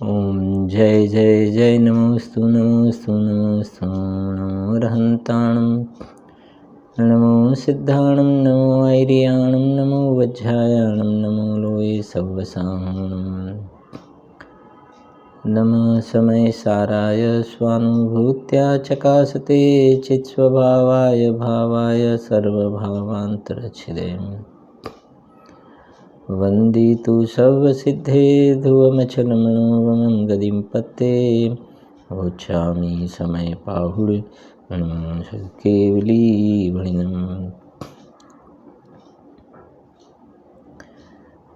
ओम जय जय जय नमोस्तु नमोस्तु नमोस्तु नमो रहन्ताणं नमो सिद्धाणं नमो ऐर्याणं नमो वज्रायाणं नमो लोये सव्वसाहणं नमः समय साराय स्वानुभूत्या चकासते चित्स्वभावाय भावाय सर्वभावान्तरच्छिदे वन्दितु सर्वसिद्धे ध्रुवमचलमनोरमं गतिं पत्ते वोच्छामि समयपाहुः केवलीवणिनम्।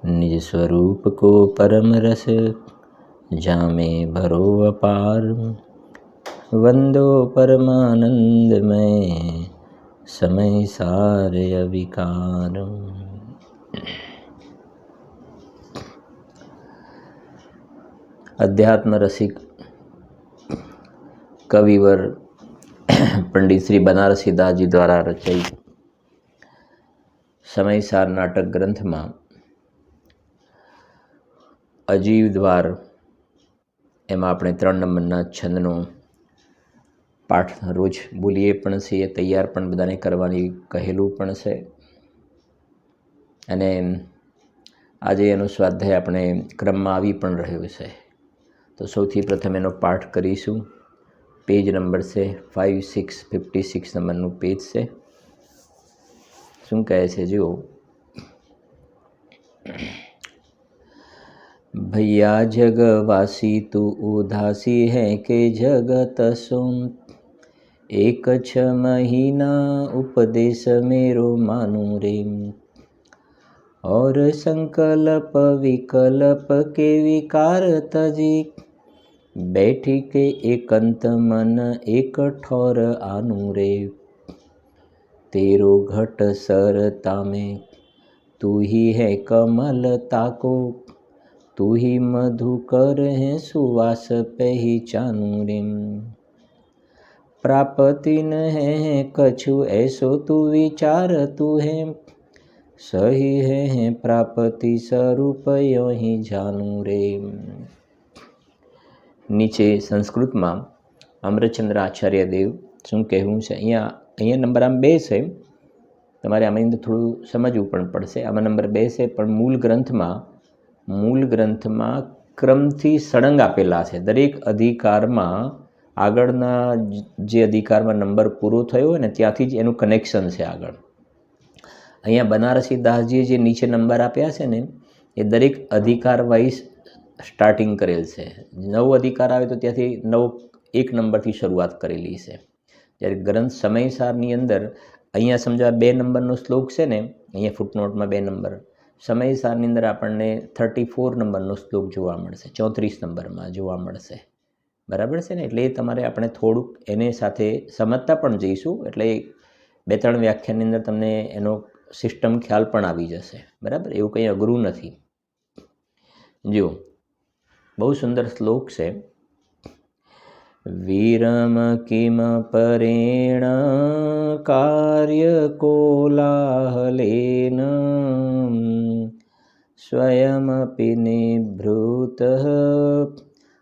निज स्वरूप को परम रस जामे भरो अपार, वंदो परमानंदमय समय सारे अविकार। अध्यात्म रसिक कविवर पंडित श्री बनारसी दास जी द्वारा रचित समयसार नाटक ग्रंथ में अजीव द्वार एमां आपणे 3 नंबरना छंदनो पाठ रोज बोलीए पण छे, तैयार पण बधाने करवानी कहेલું पण छे अने आजे एनो स्वाध्याय આપણે क्रमમાં આવી પણ રહ્યો છે। तो સૌથી પ્રથમ એનો પાઠ કરીશું। पेज नंबर से 56 नंबरનું पेज છે। શું કહે છે જુઓ। भैया जगवासी तू उदासी है के जगत सो, एक 6 महीना उपदेश मेरो मानू रे, और संकल्प विकल्प के विकार तजी, बैठी के एकांत मन एक ठोर आनू रे, तेरो घट सरता में तू ही है कमलता को, तू ही मधुकर है सुवास पहचानू रे, प्राप्ति न है कछु ऐसो तू विचार तू है, सही है प्राप्ति स्वरूप यो ही जानू रे। नीचे संस्कृत में अमृतचंद्र आचार्य देव शू कहूँ है अँ नंबर आम 2 है, तमारे आम थोड़ू समझवू पण पड़शे। आम नंबर 2 है पण मूल ग्रंथ में क्रम थी सड़ंग आपेला है। दरेक अधिकार में आगळना जे अधिकार में नंबर पूरो थयो होय ने त्यांथी ज एनुं कनेक्शन है आगळ। अहींया बनारसी दासजीए जे नीचे नंबर आप्या छे ने ए दरेक अधिकार वाइज स्टार्टिंग करेल है। 9 अधिकार आवे तो त्यांथी 9 एक नंबर थी शुरुआत करेली है। ज्यारे ग्रंथ समयसारनी अंदर अहींया समझो 2 नंबरनो श्लोक है ने, अहींया फूटनोट में 2 नंबर, समयसारनी अंदर आपणे 34 नंबरनो श्लोक जोवा मळशे, 34 नंबर में जोवा मळशे। बराबर है ने। एटले तमारे आपणे थोड़ुंक एने साथे समजता पण जईशुं, एटले 2-3 व्याख्याननी अंदर तमने एनो सिस्टम ख्याल पण आवी जशे। बराबर, एवुं कंई अघरुं नथी। जो बहु सुंदर श्लोक है। वीरम किम परेण कार्य कोलाहलेन, स्वयमपि निभृतः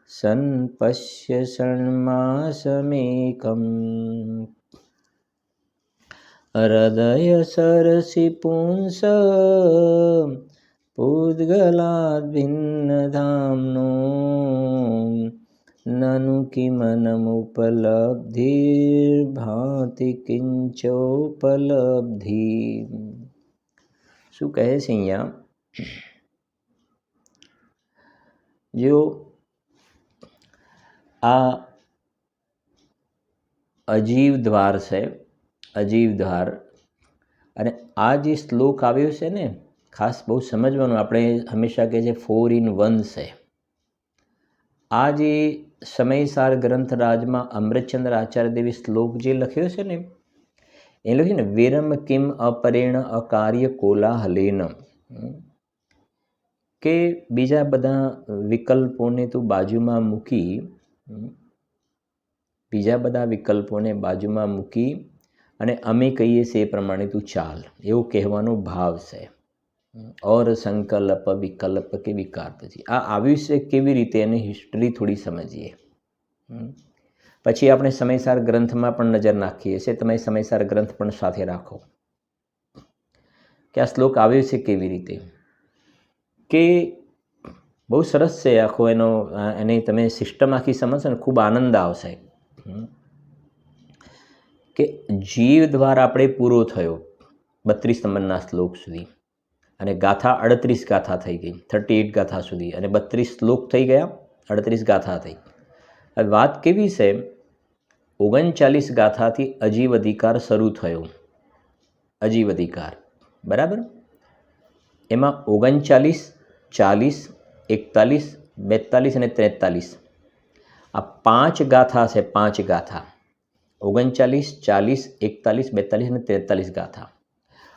सन्पश्य षण्मासमेकम्, हृदय सरसि पुंस पूद्गलाद् भिन्नधाम्नो, ननु किमनमुपलब्धिर्भाति किंचोपलब्धि। शू कहे छे अहींया जो आ अजीव द्वार है, अजीव द्वार अने आ जे श्लोक आव्यो छे ने खास बहु समझवानुं। आपणे हमेशा कहे छे 4 in 1 है। आ जे समयसार ग्रंथराज में अमृतचंद्र आचार्य देवे श्लोक जे लख्यो छे ने, ए लख्यो ने वीरम किम अपरेण अकार्य कोलाहलेन, के बीजा बधा विकल्पोने तू बाजुमां मूकी, बीजा बधा विकल्पोने बाजुमां मूकी अने अमे कहीए छे ए प्रमाणे तू चाल, एवो कहेवानो भाव छे। और સંકલ્પ વિકલ્પ કે વિકાર પછી આ આવ્યું છે કેવી રીતે એની હિસ્ટ્રી થોડી સમજીએ. પછી આપણે સમયસાર ગ્રંથમાં પણ નજર નાખીએ છીએ. તમે સમયસાર ગ્રંથ પણ સાથે રાખો કે આ શ્લોક આવ્યો છે કેવી રીતે, કે બહુ સરસ છે આખો એની તમે સિસ્ટમ આખી સમજશો ને ખૂબ આનંદ આવશે. કે જીવ દ્વારા આપણે પૂરો થયો 32 નંબરના શ્લોક સુધી, અને ગાથા 38 ગાથા થઈ ગઈ, 38 ગાથા સુધી, અને 32 શ્લોક થઈ ગયા, 38 ગાથા થઈ. હવે વાત કેવી છે, 39 ગાથાથી અજીવ અધિકાર શરૂ થયો. અજીવ અધિકાર બરાબર. એમાં 39, 40, 41, 42 અને 43 આ 5 ગાથા છે. 5 ગાથા 39, 40, 41, 42 અને 43 ગાથા.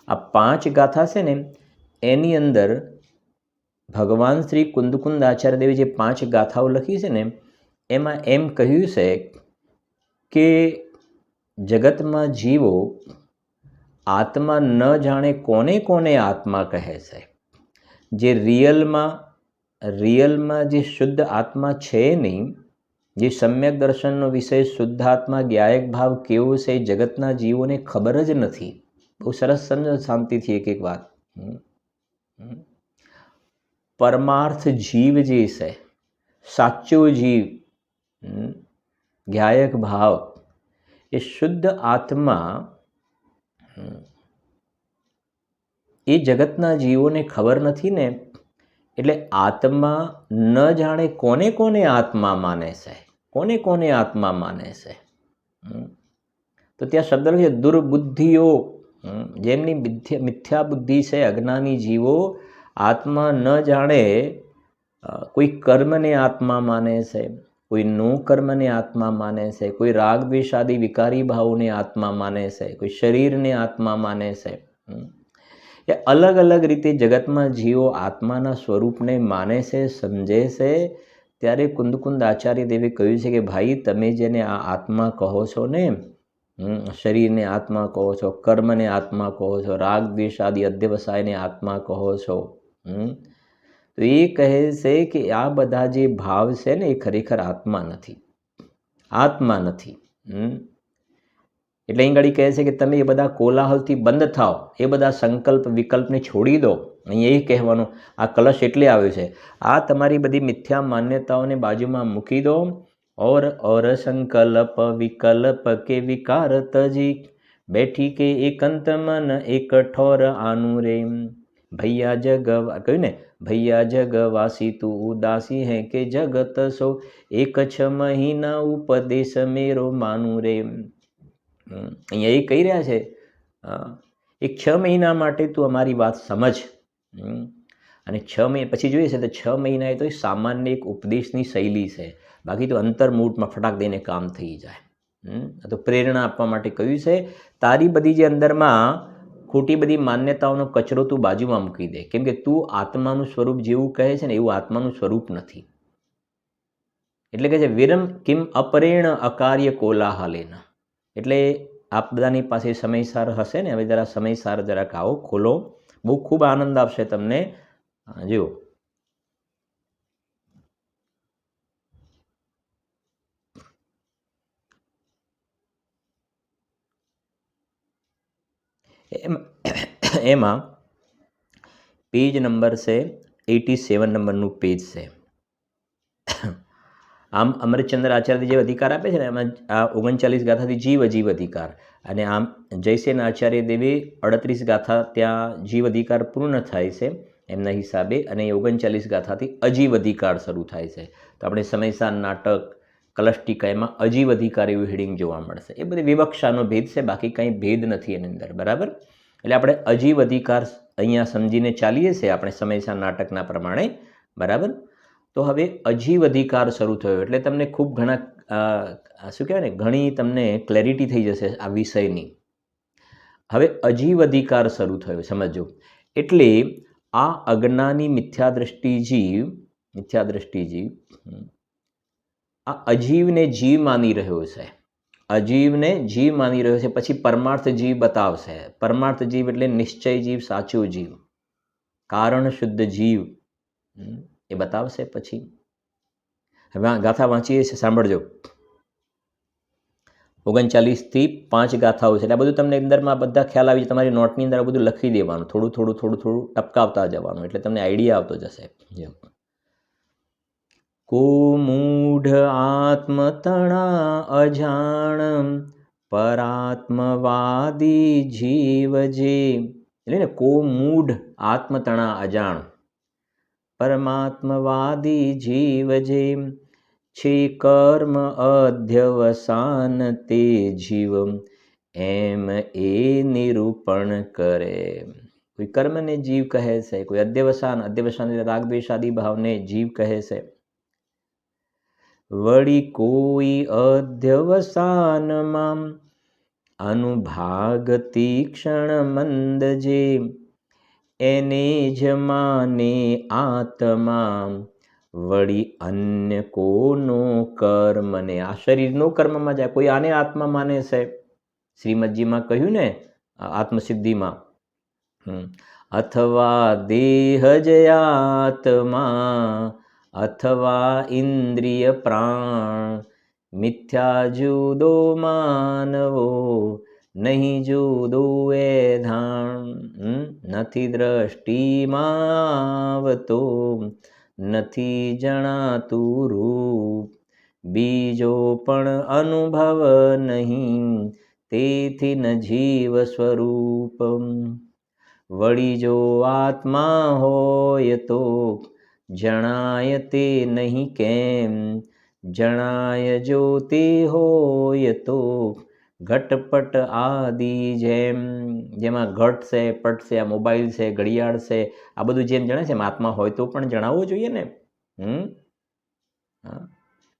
આ 5 ગાથા છે ને, એની અંદર ભગવાન શ્રી કુંદકુંદ આચાર્ય દેવે જે 5 ગાથાઓ લખી છે ને, એમાં એમ કહ્યું છે કે જગતમાં જીવો આત્મા ન જાણે કોને કોને આત્મા કહે છે. જે રિયલમાં જે શુદ્ધ આત્મા છે નહીં, જે સમ્યક દર્શનનો વિષય શુદ્ધ આત્મા જ્ઞાયક ભાવ કેવો છે, જગતના જીવોને ખબર જ નથી. બહુ સરસ સમજો શાંતિથી એક એક વાત. પરમાર્થ જીવ જે છે, સાચો જીવ, જ્ઞાયક ભાવ, એ શુદ્ધ આત્મા એ જગતના જીવોને ખબર નથી ને, એટલે આત્મા ન જાણે કોને કોને આત્મા માને છે, કોને કોને આત્મા માને છે. તો ત્યાં શબ્દ લખ્યો દુર્બુદ્ધિઓ, જેમની મિથ્યા બુદ્ધિ છે, અજ્ઞાની જીવો આત્મા ન જાણે કોઈ કર્મને આત્મા માને છે, કોઈ નો કર્મને આત્મા માને છે, કોઈ રાગ દ્વેષ આદિ વિકારી ભાવોને આત્મા માને છે, કોઈ શરીરને આત્મા માને છે. એ અલગ અલગ રીતે જગતમાં જીવો આત્માના સ્વરૂપને માને છે, સમજે છે. ત્યારે કુંદકુંદ આચાર્ય દેવે કહ્યું છે કે ભાઈ, તમે જેને આ આત્મા કહો છો ને, શરીરને આત્મા કહો છો, કર્મને આત્મા કહો છો, રાગ દ્વેષ આદિ અધ્યવસાયને આત્મા કહો છો, તો એ કહે છે કે આ બધા જે ભાવ છે ને, એ ખરેખર આત્મા નથી. આત્મા નથી. એટલે અહીં ઘડી કહે છે કે તમે એ બધા કોલાહલથી બંધ થાઓ, એ બધા સંકલ્પ વિકલ્પને છોડી દો. અહીં એ કહેવાનું આ કલશ એટલે આવ્યો છે. આ તમારી બધી મિથ્યા માન્યતાઓને બાજુમાં મૂકી દો. और संकल्प विकल्प के विकार तजी बैठी के एकंत मन एक ठोर आनु रे भैया जग कह્યું ને, भैया जगवासी तू उदासी है के जगत सो एक 6 महीना उपदेश मेरो मानु रे. અહીંયા એ કહી રહ્યા છે એક 6 મહિના માટે તું અમારી વાત સમજ. અને 6 મહિના પછી જોઈએ છે તો 6 મહિના એ તો સામાન્ય એક ઉપદેશની શૈલી છે, બાકી તો અંતર્મૂળમાં ફટાક દઈને કામ થઈ જાય. તો પ્રેરણા આપવા માટે કહ્યું છે, તારી બધી જે અંદરમાં ખોટી બધી માન્યતાઓનો કચરો તું બાજુમાં મૂકી દે, કેમ કે તું આત્માનું સ્વરૂપ જેવું કહે છે ને એવું આત્માનું સ્વરૂપ નથી. એટલે કે છે વિરમ કિમ અપરેણ અકાર્ય કોલાહલેના. એટલે આપ બધાની પાસે સમયસાર હશે ને, હવે જરા સમયસાર જરાક આવો, ખોલો, બહુ ખૂબ આનંદ આવશે તમને. જુઓ, એમાં પેજ નંબર છે 87 નંબરનું પેજ છે. આમ અમરચંદ્ર આચાર્ય જે અધિકાર આપે છે ને, એમાં આ 39 ગાથાથી જીવ અજીવ અધિકાર, અને આમ જયસેન આચાર્ય દેવે 38 ગાથા ત્યાં જીવ અધિકાર પૂર્ણ થાય છે એમના હિસાબે, અને 39 ગાથાથી અજીવ અધિકાર શરૂ થાય છે. તો આપણે સમયસાર નાટક કલશ ટીકા એમાં અજીવ અધિકાર એવું હેડિંગ જોવા મળશે. એ બધી વિવક્ષાનો ભેદ છે, બાકી કંઈ ભેદ નથી એની અંદર. બરાબર. એટલે આપણે અજીવ અધિકાર અહીંયા સમજીને ચાલીએ છીએ આપણે સમયસાર નાટકના પ્રમાણે. બરાબર. તો હવે અજીવ અધિકાર શરૂ થયો એટલે તમને ખૂબ ઘણા શું કહેવાય ને, ઘણી તમને ક્લેરિટી થઈ જશે આ વિષયની. હવે અજીવ અધિકાર શરૂ થયો, સમજો. એટલે આ અજ્ઞાની મિથ્યાદ્રષ્ટિ જીવ આ અજીવને જીવ માની રહ્યો છે, અજીવને જીવ માની રહ્યો છે. પછી પરમાર્થ જીવ બતાવશે. પરમાર્થ જીવ એટલે નિશ્ચય જીવ, સાચો જીવ. કારણ શુદ્ધ જીવ એ બતાવશે પછી. હવે ગાથા વાંચીએ છીએ, સાંભળજો. 39 થી 5 ગાથાઓ છે એટલે આ બધું તમને અંદરમાં બધા ખ્યાલ આવી જાય. તમારી નોટની અંદર આ બધું લખી દેવાનું, થોડું થોડું થોડું થોડું ટપકાવતા જવાનું, એટલે તમને આઈડિયા આવતો જશે. કો મૂઢ આત્મતણા અજાણ પરાત્મવાદી જીવ જે, એટલે ને કો મૂઢ આત્મતણા અજાણ પરમાત્મવાદી જીવ જે છે કર્મ અધ્યવસાન તે જીવ એમ એ નિરૂપણ કરે. કોઈ કર્મને જીવ કહે છે, કોઈ અધ્યવસાન રાગ દ્વેષાદી ભાવને જીવ કહે છે. વળી કોઈ અધ્યવસાનમાં અનુભાગ તીક્ષણ મંદ જે એને જ માને આત્મા વળી અન્ય કોનો કર્મ ને. આ શરીરનો કર્મમાં જાય, કોઈ આને આત્મા માને છે. શ્રીમદજીમાં કહ્યું ને આત્મસિદ્ધિમાં, અથવા દેહ જ આત્મા અથવા ઇન્દ્રિય પ્રાણ મિથ્યા જુદો માનવો નહીં જુદો એ ધાણ. નથી દ્રષ્ટિમાં આવતો નથી જણાતું રૂપ બીજો પણ અનુભવ નહીં તેથી ન જીવ સ્વરૂપ. વળી જો આત્મા હોય તો જણાય તે નહીં કેમ જણાય જો તે હોય તો ઘટપટ આદિ જેમ. જેમાં ઘટ છે, પટ છે, આ મોબાઈલ છે, ઘડિયાળ છે, આ બધું જેમ જણાય છે એમ આત્મા હોય તો પણ જણાવવું જોઈએ ને.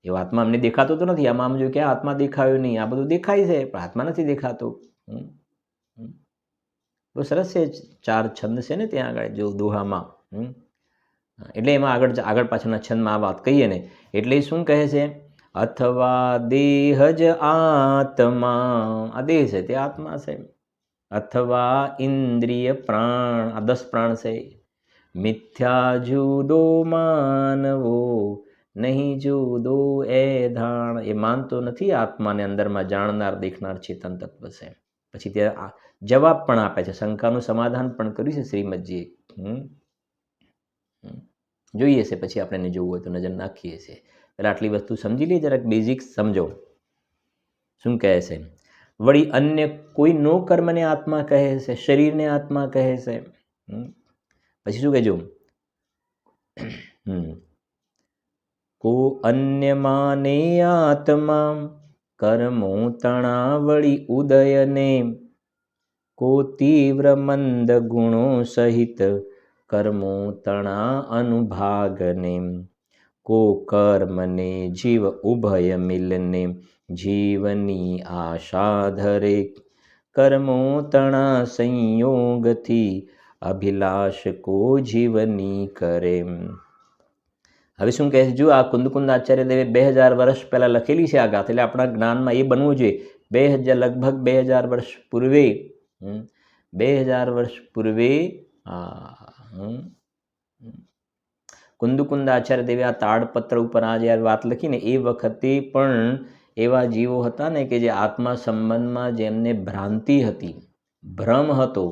એવો આત્મા અમને દેખાતો તો નથી. આમાં આમ જો કે આત્મા દેખાયો નહીં, આ બધું દેખાય છે પણ આત્મા નથી દેખાતો. બહુ સરસ છે, 4 છંદ છે ને ત્યાં આગળ જો દોહામાં. એટલે એમાં આગળ પાછળના છંદમાં આ વાત કહીએ ને એટલે શું કહે છે? અથવા દેહ જ આત્મા, આ દેહ છે તે આત્મા છે. અથવા ઇન્દ્રિય પ્રાણ, આ 10 પ્રાણ છે. મિથ્યા જુદો માનવો નહીં જુદો એ ધાણ, એ માનતો નથી આત્માને અંદરમાં જાણનાર દેખનાર ચેતન તત્વ છે. પછી ત્યાં જવાબ પણ આપે છે, શંકાનું સમાધાન પણ કર્યું છે શ્રીમદજીએ. જોઈએ છે પછી આપણે જોવું હોય તો નજર નાખીએ છીએ. પહેલાં આટલી વસ્તુ સમજી લઈએ, જરાક બેઝિક સમજો શું કહે છે. વળી અન્ય કોઈ નો કર્મને આત્મા કહે છે, શરીરને આત્મા કહે છે. પછી શું કહેજો? કો અન્ય માને આત્મા કર્મો તણા વળી ઉદયને કો તીવ્ર મંદ ગુણો સહિત કર્મો તણા અનુભાગને કો કર્મને જીવ ઉભય મિલને જીવની આશા ધરે કર્મો તણા સંયોગથી અભિલાષ કો જીવની કરે. હવે શું કહે છે? જો આ કુંદકુંદ આચાર્ય દેવે 2000 વર્ષ પહેલાં લખેલી છે આ ગાથા, એટલે આપણા જ્ઞાનમાં એ બનવું જોઈએ. લગભગ 2000 વર્ષ પૂર્વે 2000 વર્ષ પૂર્વે કુંદકુંદ આચાર્ય દેવે આ તાડપત્ર ઉપર આ જ્યારે વાત લખીને એ વખતે પણ એવા જીવો હતા ને કે જે આત્મા સંબંધમાં જેમને ભ્રાંતિ હતી, ભ્રમ હતો.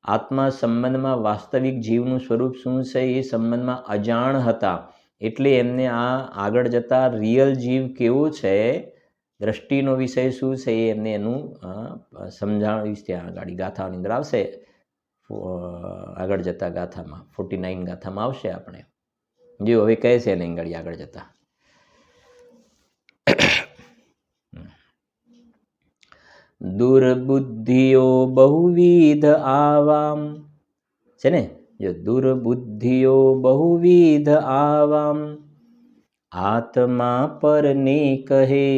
આત્મા સંબંધમાં વાસ્તવિક જીવનું સ્વરૂપ શું છે એ સંબંધમાં અજાણ હતા. એટલે એમને આ આગળ જતા રિયલ જીવ કેવો છે, દ્રષ્ટિનો વિષય શું છે એ એમને એનું સમજાવીશ. ત્યાં આગળ ગાથાની અંદર આવશે, આગળ જતા ગાથામાં 49 ગાથામાં આવશે. આપણે જો હવે કહે છે એને આગળ જતા દુર્બુદ્ધિઓ બહુવિધ આવામ છે ને. જો દુર્બુદ્ધિઓ બહુવિધ આવામ આત્મા પરને કહે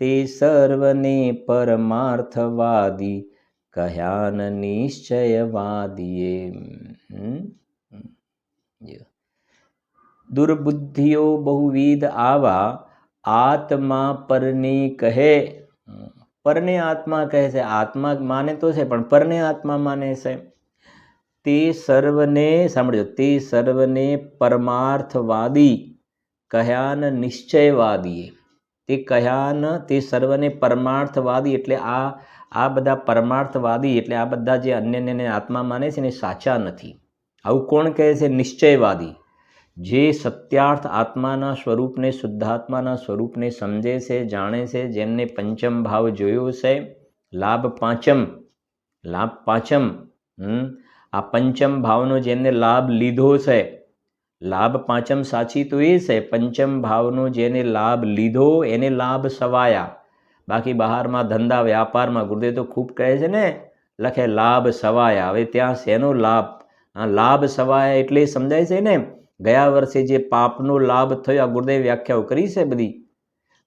તે સર્વને પરમાર્થવાદી કહ્યાન નિશ્ચયવાદીએ. દુર્બુદ્ધિઓ બહુવિધ આવા આત્મા પરને કહે. પરને આત્મા કહે છે. આત્મા માને તો છે પણ પરને આત્મા માને છે. તે સર્વને સાંભળજો, તે સર્વને પરમાર્થવાદી કહ્યા ન નિશ્ચયવાદીએ. તે કહ્યા ન તે સર્વને પરમાર્થવાદી એટલે આ બધા પરમાર્થવાદી એટલે આ બધા જે અન્યને આત્મા માને છે ને એ સાચા નથી. આવું કોણ કહે છે? નિશ્ચયવાદી, જે સત્યાર્થ આત્માના સ્વરૂપને, શુદ્ધાત્માના સ્વરૂપને સમજે છે, જાણે છે, જેમને પંચમ ભાવ જોયો છે, લાભ પાંચમ, આ પંચમ ભાવનો જેમને લાભ લીધો છે, લાભ પાંચમ સાચી તો એ છે, પંચમ ભાવનો જેને લાભ લીધો એને લાભ સવાયા. બાકી બહારમાં ધંધા વ્યાપારમાં ગુરુદેવ તો ખૂબ કહે છે ને, લખે લાભ સવાયા. હવે ત્યાં શેનો લાભ? લાભ સવાયા એટલે સમજાય છે ને, ગયા વર્ષે જે પાપનો લાભ થયો, આ ગુરુદેવ વ્યાખ્યાઓ કરી છે બધી.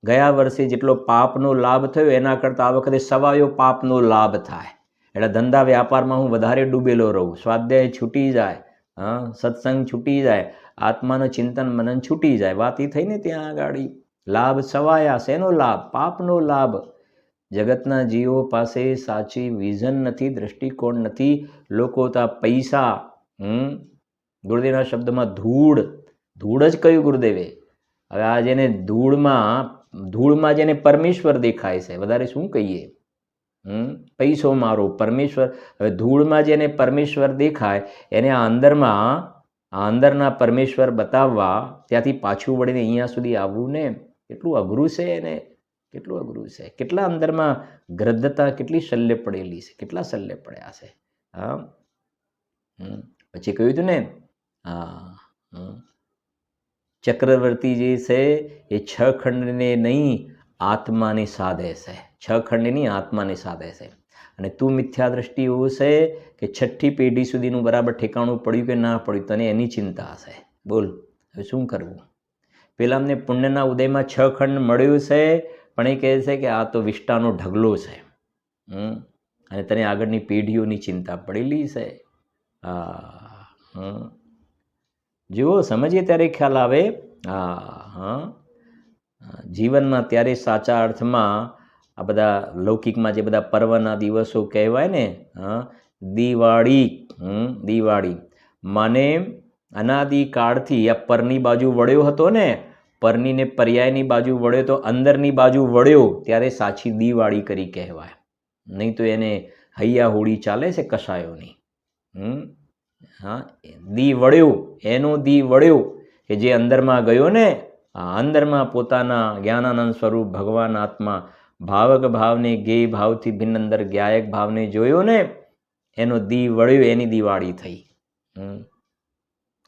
ગયા વર્ષે જેટલો પાપનો લાભ થયો એના કરતાં આ વખતે સવાયો પાપનો લાભ થાય. એટલે ધંધા વ્યાપારમાં હું વધારે ડૂબેલો રહું, સ્વાધ્યાય છૂટી જાય, સત્સંગ છૂટી જાય, આત્માનું ચિંતન મનન છૂટી જાય. વાત એ થઈ ને ત્યાં આગળ લાભ સવાયા. શેનો લાભ? પાપનો લાભ. જગતના જીવો પાસે સાચી વિઝન નથી, દ્રષ્ટિકોણ નથી. લોકો તો પૈસા, ગુરુદેવના શબ્દમાં ધૂળ જ કહ્યું ગુરુદેવે. હવે આ જેને ધૂળમાં જેને પરમેશ્વર દેખાય છે, વધારે શું કહીએ? પૈસો મારો પરમેશ્વર. હવે ધૂળમાં જેને પરમેશ્વર દેખાય એને આ અંદરના પરમેશ્વર બતાવવા ત્યાંથી પાછું વળીને અહીંયા સુધી આવવું ને કેટલું અઘરું છે. એને કેટલું અઘરું છે. કેટલા અંદરમાં ગ્રદ્ધતા, કેટલી શલ્ય પડેલી છે, કેટલા શલ્ય પડ્યા છે. પછી કહ્યું હતું ને, ચક્રવર્તી જે છે એ 6 ખંડને નહીં આત્માને સાધે છે. 6 ખંડ નહીં આત્માને સાધે છે. અને તું મિથ્યા દ્રષ્ટિ એવું છે કે 6ઠી પેઢી સુધીનું બરાબર ઠેકાણું પડ્યું કે ના પડ્યું, તને એની ચિંતા છે. બોલ હવે શું કરવું? પેલા અમને પુણ્યના ઉદયમાં 6 ખંડ મળ્યું છે, પણ એ કહે છે કે આ તો વિષ્ટાનો ઢગલો છે. અને તને આગળની પેઢીઓની ચિંતા પડેલી છે. જુઓ, સમજીએ ત્યારે ખ્યાલ આવે. જીવનમાં ત્યારે સાચા અર્થમાં આ બધા લૌકિકમાં જે બધા પર્વના દિવસો કહેવાય ને, દિવાળી મને અનાદિકાળથી આ પરની બાજુ વળ્યો હતો ને, પરની ને પર્યાયની બાજુ વળ્યો તો અંદરની બાજુ વળ્યો ત્યારે સાચી દિવાળી કરી કહેવાય. નહીં તો એને હૈયા હોળી ચાલે છે કસાયોની. દી વળ્યો, એનો દી વળ્યો કે જે અંદરમાં ગયો ને, અંદરમાં પોતાના જ્ઞાનાનંદ સ્વરૂપ ભગવાન આત્મા ભાવક ભાવને ગેય ભાવથી ભિન્ન અંદર જ્ઞાયક ભાવને જોયો ને, એનો દી વળ્યો, એની દિવાળી થઈ.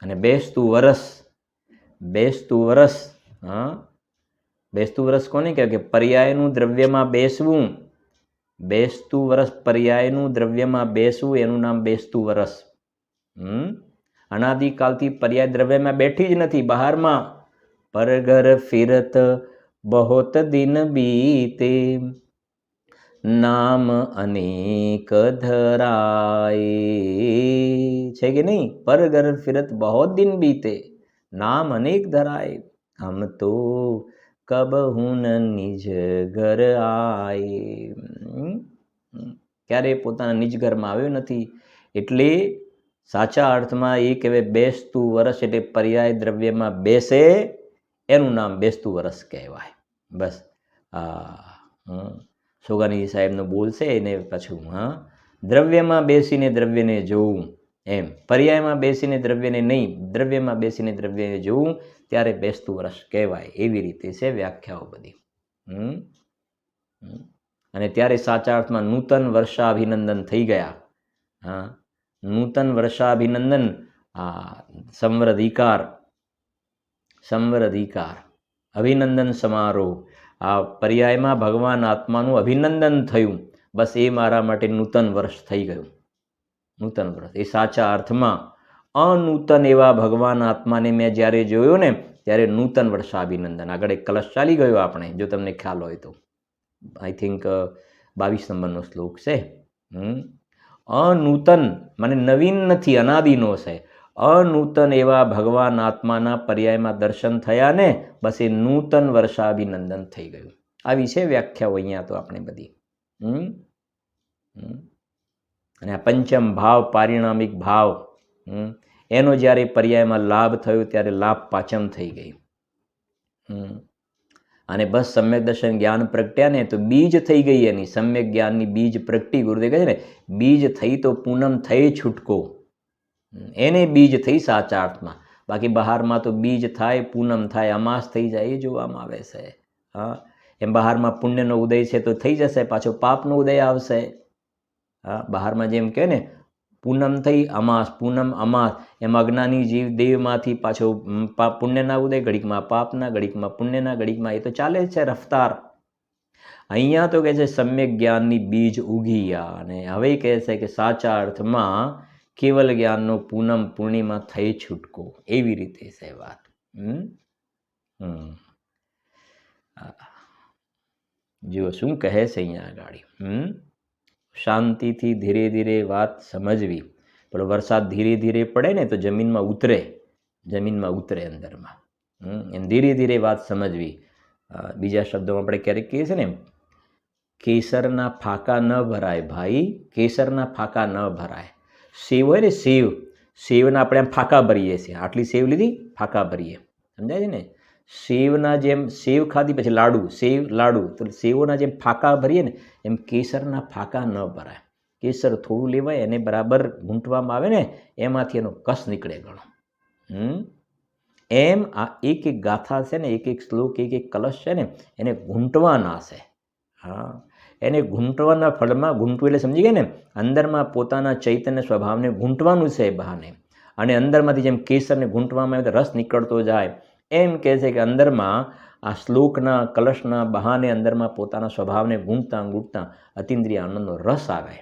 અને બેસતું વરસ કોને કહેવાય? કે પર્યાયનું દ્રવ્યમાં બેસવું. બેસતું વરસ, પર્યાયનું દ્રવ્યમાં બેસવું, એનું નામ બેસતું વરસ. અનાદિકાલથી પર્યાય દ્રવ્યમાં બેઠી જ નથી, બહારમાં. પરઘર ફિરત બહોત દિન બીતે, નામ અનેક ધરાય. છે કે નહીં? પરઘર ફિરત બહોત દિન બીતે, નામ અનેક ધરાય. હમ તો કબ હું નિજ ઘર આય. ક્યારે પોતાના નિજ ઘરમાં આવ્યો નથી. એટલે સાચા અર્થમાં એ કહેવાય બેસતું વરસ એટલે પર્યાય દ્રવ્યમાં બેસે, એનું નામ બેસતું વરસ કહેવાય. બસ સોગાની સાહેબનો બોલ છે એને પાછું, દ્રવ્યમાં બેસીને દ્રવ્યને જોવું, એમ પર્યાયમાં બેસીને દ્રવ્યને નહીં, દ્રવ્યમાં બેસીને દ્રવ્યને જોવું, ત્યારે બેસતું વરસ કહેવાય. એવી રીતે છે વ્યાખ્યાઓ બધી. અને ત્યારે સાચા અર્થમાં નૂતન વર્ષાભિનંદન થઈ ગયા. નૂતન વર્ષાભિનંદન, સંવરધિકાર, અભિનંદન સમારોહ, આ પર્યાયમાં ભગવાન આત્માનું અભિનંદન થયું. બસ એ મારા માટે નૂતન વર્ષ થઈ ગયું. નૂતન વર્ષ એ સાચા અર્થમાં અનૂતન એવા ભગવાન આત્માને મેં જ્યારે જોયો ને, ત્યારે નૂતન વર્ષાભિનંદન. આગળ એક કલશ ચાલી ગયો આપણે, જો તમને ખ્યાલ હોય તો. આઈ થિંક 22 નંબરનો શ્લોક છે. અનૂતન મને નવીન નથી, અનાદિનો છે. અનૂતન એવા ભગવાન આત્માના પર્યાયમાં દર્શન થયા ને, બસ એ નૂતન વર્ષાભિનંદન થઈ ગયું. આવી છે વ્યાખ્યાઓ અહીંયા તો આપણે બધી. અને આ પંચમ ભાવ પારિણામિક ભાવ, એનો જ્યારે પર્યાયમાં લાભ થયો ત્યારે લાભ પાચમ થઈ ગઈ. અને બસ સમ્યક દર્શન જ્ઞાન પ્રગટ્યા ને તો બીજ થઈ ગઈ એની, સમ્યક જ્ઞાનની બીજ પ્રગટી. ગુરુદેવ કહે છે ને, બીજ થઈ તો પૂનમ થઈ છૂટકો, એને બીજ થઈ સાચા અર્થમાં. બાકી બહારમાં તો બીજ થાય, પૂનમ થાય, અમાસ થઈ જાય એ જોવામાં આવે છે. હા, એમ બહારમાં પુણ્યનો ઉદય છે તો થઈ જશે, પાછો પાપનો ઉદય આવશે. હા, બહારમાં જેમ કહે ને પૂનમ થઈ અમાસ, પૂનમ અમાસ, એમ અજ્ઞાની જીવ દેવમાંથી પાછો પુણ્યના ઉદય, ઘડીકમાં પાપના, ઘડીકમાં પુણ્યના, ઘડીકમાં, એ તો ચાલે છે રફતાર. અહીંયા તો કહે છે સમ્યક જ્ઞાનની બીજ ઉગી ગયા, અને હવે કહે છે કે સાચા અર્થમાં કેવલ જ્ઞાનનો પૂનમ પૂર્ણિમા થઈ છૂટકો, એવી રીતે છે વાત. જુઓ શું કહે છે અહીંયા આગળ. શાંતિથી ધીરે ધીરે વાત સમજવી. પણ વરસાદ ધીરે ધીરે પડે ને તો જમીનમાં ઉતરે અંદરમાં. એમ ધીરે ધીરે વાત સમજવી. બીજા શબ્દોમાં આપણે ક્યારેક કહીએ છીએ ને, કેસરના ફાકા ન ભરાય ભાઈ, કેસરના ફાકા ન ભરાય. સેવ હોય ને, સેવના આપણે આમ ફાકા ભરીએ છીએ. આટલી સેવ લીધી, ફાકા ભરીએ, સમજાય છે ને. સેવના જેમ સેવ ખાધી પછી લાડુ, લાડુ, તો સેવોના જેમ ફાકા ભરીએ ને, એમ કેસરના ફાકા ન ભરાય. કેસર થોડું લેવાય, એને બરાબર ઘૂંટવામાં આવે ને, એમાંથી એનો કસ નીકળે ઘણો. એમ આ એક એક ગાથા છે ને, એક એક શ્લોક, એક એક કલશ છે ને, એને ઘૂંટવાના છે. હા, એને ઘૂંટવાના ફળમાં, ઘૂંટવું એટલે સમજી ગયા ને, અંદરમાં પોતાના ચૈતન્ય સ્વભાવને ઘૂંટવાનું છે બહાને, અને અંદરમાંથી જેમ કેસરને ઘૂંટવામાં આવે તો રસ નીકળતો જાય. એમ કહે છે કે અંદરમાં આ શ્લોકના કલશના બહાને અંદરમાં પોતાના સ્વભાવને ઘૂંટતા ઘૂંટતા અતિન્દ્રિય આનંદનો રસ આવે,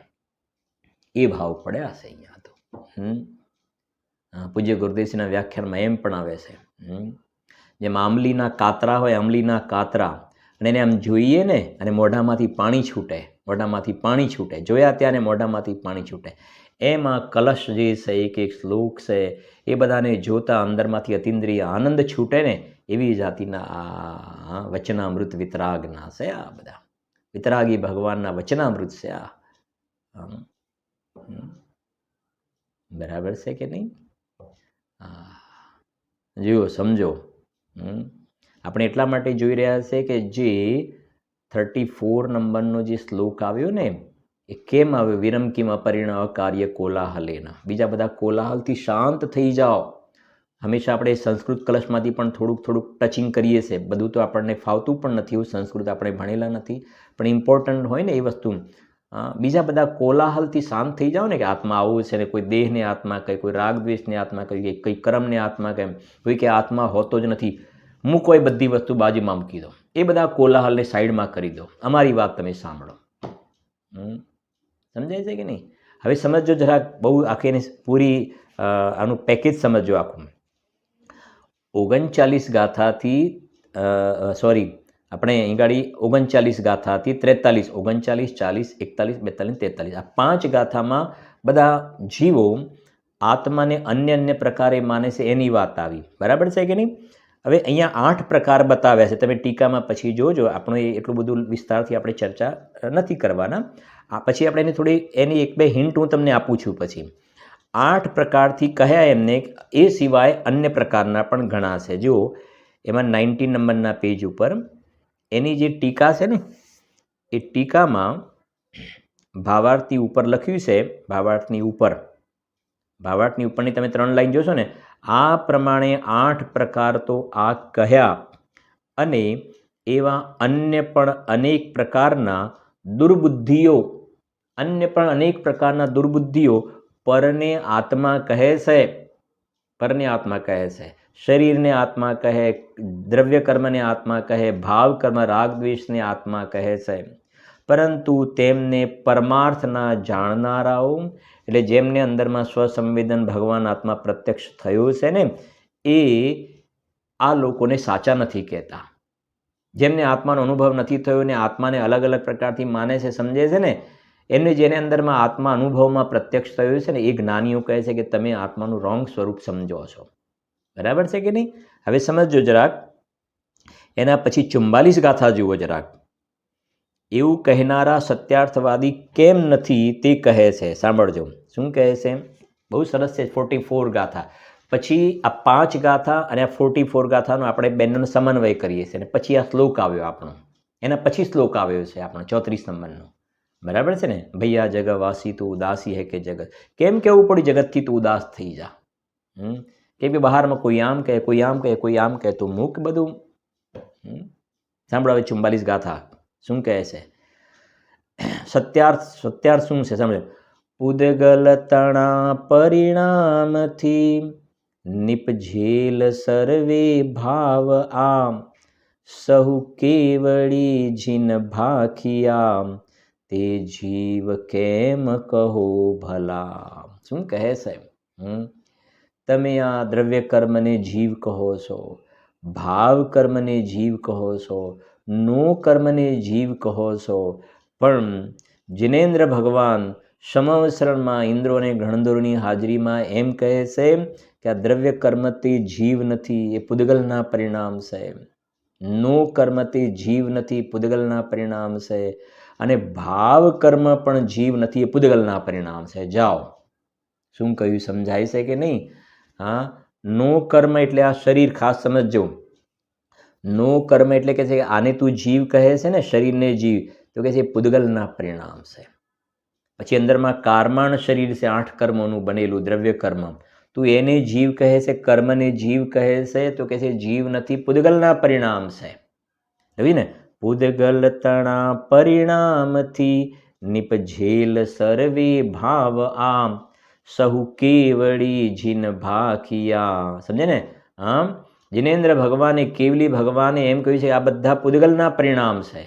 એ ભાવ પડ્યા છે અહીંયા તો. પૂજ્ય ગુરુદેવજીના વ્યાખ્યાનમાં એમ પણ આવે છે, જેમ આંબલીના કાતરા હોય, આંબલીના કાતરા, અને એને આમ જોઈએ ને, અને મોઢામાંથી પાણી છૂટે, જોયા ત્યાં મોઢામાંથી પાણી છૂટે. એમાં કલશ જે છે, એક એક શ્લોક છે, એ બધાને જોતા અંદરમાંથી અતિન્દ્રિય આનંદ છૂટે ને, એવી જાતિના આ વચનામૃત વિતરાગના છે. આ બધા વિતરાગી ભગવાનના વચનામૃત છે આ. બરાબર છે કે નહીં? જુઓ, સમજો. આપણે એટલા માટે જોઈ રહ્યા છે કે જે 34 નંબરનો જે શ્લોક આવ્યો ને, એ કેમ આવ્યો? વિરમકીમ અપરિણ અકાર્ય કોલાહલેના. બીજા બધા કોલાહલથી શાંત થઈ જાઓ. હંમેશા આપણે સંસ્કૃત કલશમાંથી પણ થોડુંક ટચિંગ કરીએ છીએ. બધું તો આપણને ફાવતું પણ નથી, એવું સંસ્કૃત આપણે ભણેલા નથી, પણ ઇમ્પોર્ટન્ટ હોય ને એ વસ્તુ. બીજા બધા કોલાહલથી શાંત થઈ જાઓ ને, કે આત્મા આવું છે ને, કોઈ દેહને આત્મા કહે, કોઈ રાગ દ્વેષને આત્મા કહે, કોઈ કર્મને આત્મા કહે, કોઈ કે આત્મા હોતો જ નથી. મૂકો એ બધી વસ્તુ બાજુમાં મૂકી દો, એ બધા કોલાહલને સાઈડમાં કરી દો. અમારી વાત તમે સાંભળો. સમજાય છે કે નહીં? હવે સમજો જરાક, બહુ આખી પૂરી આનું પેકેજ સમજો આખું. 39 ગાથાથી આપણે અહીં ગાડી 39 ગાથાથી 43, 39, 40, 41, 42, 43, આ 5 ગાથામાં બધા જીવો આત્માને અન્ય પ્રકારે માને છે, એની વાત આવી. બરાબર છે કે નહીં? હવે અહીંયા 8 પ્રકાર બતાવ્યા છે. તમે ટીકામાં પછી જોજો. આપણે એટલું બધું વિસ્તારથી આપણે ચર્ચા નથી કરવાના. પછી આપણે એની 1-2 હિન્ટ હું તમને આપું છું. પછી 8 પ્રકારથી કહ્યા એમને, એ સિવાય અન્ય પ્રકારના પણ ઘણા છે. જો એમાં 19 નંબરના પેજ ઉપર એની જે ટીકા છે ને, એ ટીકામાં ભાવાર્થની ઉપર લખ્યું છે, ભાવાર્થની ઉપરની તમે 3 લાઈન જોશો ને, આ પ્રમાણે 8 પ્રકાર તો આ કહ્યા, અને એવા અન્ય પણ અનેક પ્રકારના દુર્બુદ્ધિઓ પરને આત્મા કહે છે. શરીરને આત્મા કહે, દ્રવ્ય કર્મને આત્મા કહે, ભાવ કર્મ રાગ દ્વેષને આત્મા કહે છે. પરંતુ તેમને પરમાર્થના જાણનારાઓ, એટલે જેમને અંદરમાં સ્વસંવેદન ભગવાન આત્મા પ્રત્યક્ષ થયો છે ને, એ આ લોકોને સાચા નથી કહેતા. જેમને આત્માનો અનુભવ નથી થયો ને આત્માને અલગ અલગ પ્રકારથી માને છે, સમજે છે ને, એમને જેને અંદરમાં આત્મા અનુભવમાં પ્રત્યક્ષ થયું છે ને, એ જ્ઞાનીઓ કહે છે કે તમે આત્માનું રોંગ સ્વરૂપ સમજો છો. બરાબર છે કે નહીં? હવે સમજો જરાક. એના પછી 44 ગાથા જુઓ જરાક. એવું કહેનારા સત્યાર્થવાદી કેમ નથી તે કહે છે. સાંભળજો શું કહે છે, બહુ સરસ છે. 44 ગાથા પછી આ 5 ગાથા અને આ 44 ગાથાનો આપણે બંનેનો સમન્વય કરીએ છીએ અને પછી આ શ્લોક આવ્યો આપણો, એના પછી શ્લોક આવ્યો છે આપણો 34 નંબરનો. બરાબર છે ને? ભૈયા જગવાસી તું ઉદાસી હે કે જગત, કેમ કેવું પડ્યું જગતથી તું ઉદાસ થઈ જા. કેમ કે બહારમાં કોઈ આમ કહે, કોઈ આમ કહે, કોઈ આમ કહે, તું મૂક બધું. સાંભળો હવે 44 ગાથા શું કહે છે. સત્યાર્થ શું છે સાંભળો. પૂદગલ તણા પરિણામથી નિપજેલ સર્વે ભાવ આમ, સહુ કેવળી જીન ભાખિયા તે જીવ કેમ કહો ભલા. શું કહે છે? તમે આ દ્રવ્ય કર્મને જીવ કહો છો, ભાવ કર્મને જીવ કહો છો, નો કર્મને જીવ કહો છો, પણ જિનેન્દ્ર ભગવાન સમવસરણમાં ઇન્દ્રો અને ગણધરોની હાજરીમાં એમ કહે છે કે આ દ્રવ્ય કર્મ તે જીવ નથી, એ પૂદગલના પરિણામ છે. નો કર્મ તે જીવ નથી, પૂદગલના પરિણામ છે. અને ભાવ કર્મ પણ જીવ નથી, એ પૂદગલના પરિણામ છે. જાઓ, શું કહ્યું સમજાય છે કે નહીં? હા, નો કર્મ એટલે આ શરીર, ખાસ સમજજો. નો કર્મ એટલે કે છે આને તું જીવ કહે છે ને, શરીરને જીવ, તો કે છે પૂદગલના પરિણામ છે. પછી અંદરમાં કારમાણ શરીર છે 8 કર્મોનું બનેલું દ્રવ્ય કર્મ, તું એને જીવ કહે છે, કર્મને જીવ કહે છે, તો કે છે જીવ નથી, પૂદગલના પરિણામ છે. જોયું ને? પૂદગલ તણા પરિણામથી નિપજેલ સર્વે ભાવ આમ, સહુ કેવળી જીન ભાખિયા. સમજે ને? આમ જિનેન્દ્ર ભગવાને, કેવલી ભગવાને એમ કહ્યું છે આ બધા પૂદગલના પરિણામ છે,